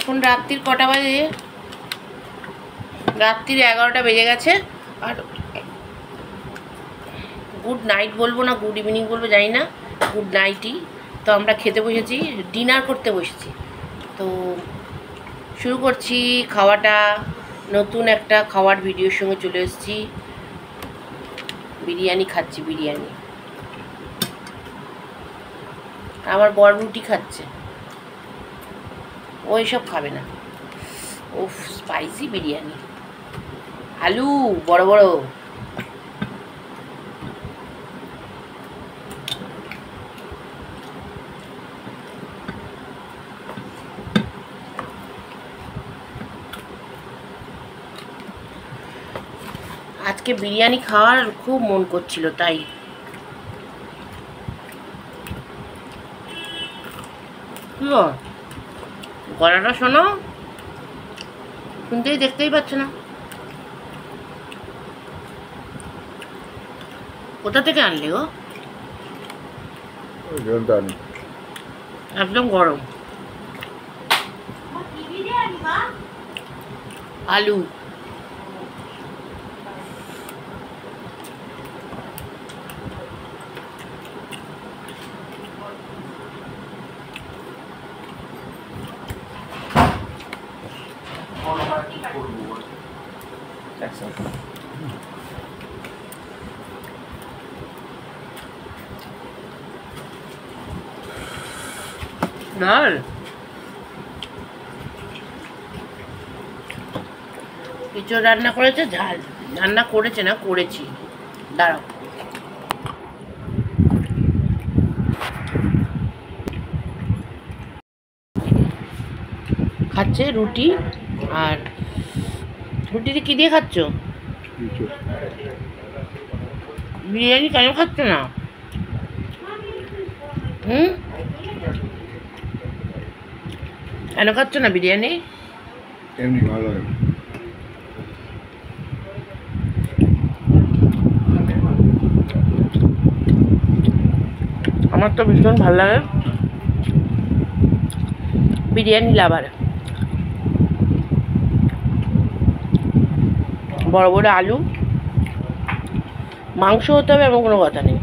এখন রাত্রির কটা বাজে? রাত্রির 11টা বেজে গেছে। আর গুড নাইট বলবো না গুড ইভিনিং বলবো জানি না, গুড নাইটই। তো আমরা খেতে বসেছি, ডিনার করতে বসেছি। তো শুরু করছি খাওয়াটা। নতুন একটা খাওয়ার ভিডিওর সঙ্গে চলে এসেছি। বিরিয়ানি খাচ্ছি, বিরিয়ানি। আমার বর রুটি খাচ্ছে, ও এসব খাবে না। উফ, স্পাইসি বিরিয়ানি, আলু বড় বড়। আজকে বিরিয়ানি খাওয়ার খুব মন করছিল, তাই। গলাটা শোনো, শুনতেই দেখতেই পাচ্ছ না। কোথা থেকে আনলি গো? একদম গরম। আলু ডাল। কিছু রান্না করেছে, ঝাল রান্না করেছে না, করেছি। দাঁড়াও, খাচ্ছে রুটি। আর রুটিতে কি দিয়ে খাচ্ছ? বিরিয়ানি কেন খাচ্ছ না? কেন খাচ্ছ না বিরিয়ানি? এমনি ভালো লাগে। আমার তো ভীষণ ভালো লাগে, বিরিয়ানি লাভার। বড় বড় আলু, মাংস হতে হবে এমন কোনো কথা নেই।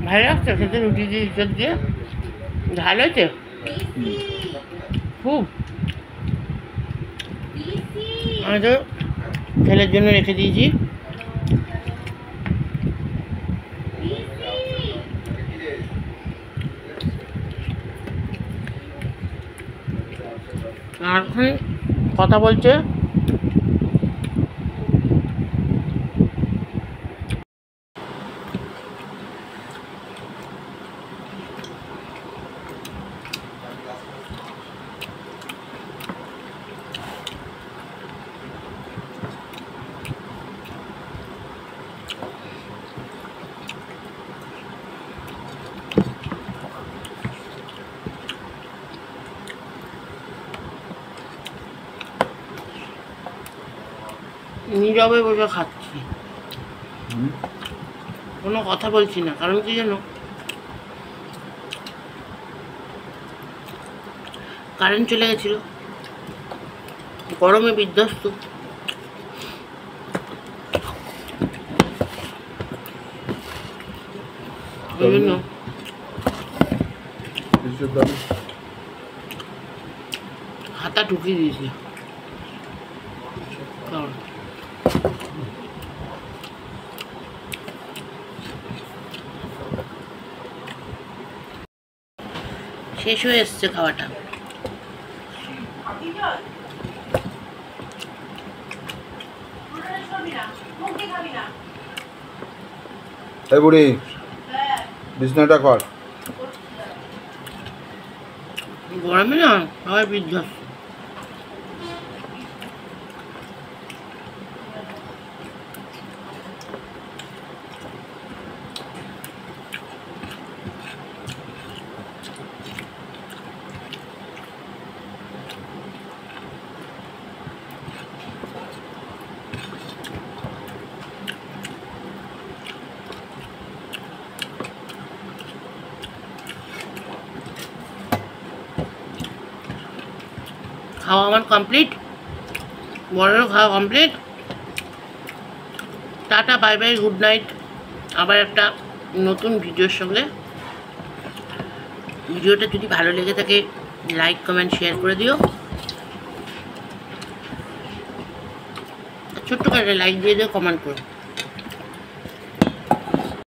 ভালো লাগছে খেতে, রুটি দিয়ে ইঁচড় দিয়ে। ঝাল হয়েছে খুব। আমি তো ছেলের জন্য রেখে দিয়েছি। আর কথা বলছে। নীরবে বসে খাচ্ছি, কোনো কথা বলছি না। কারণ কি জানো, কারেন্ট চলে গেছিল, গরমে বিধ্বস্ত। ওই জন্য হাতা ঢুকিয়ে দিয়েছি। শেষ হয়ে এসছে খাওয়াটা। এই বুড়ি, বিছনাটা কর। গরমে না সবাই বিধ্বস্ত। খাওয়া আমার কমপ্লিট, বড়েরও খাওয়া complete. Tata, bye bye, good night. আবার একটা নতুন ভিডিওর সঙ্গে। ভিডিওটা যদি ভালো লেগে থাকে লাইক কমেন্ট শেয়ার করে দিও, ছোট্ট করে লাইক দিয়ে দিও, কমেন্ট করো।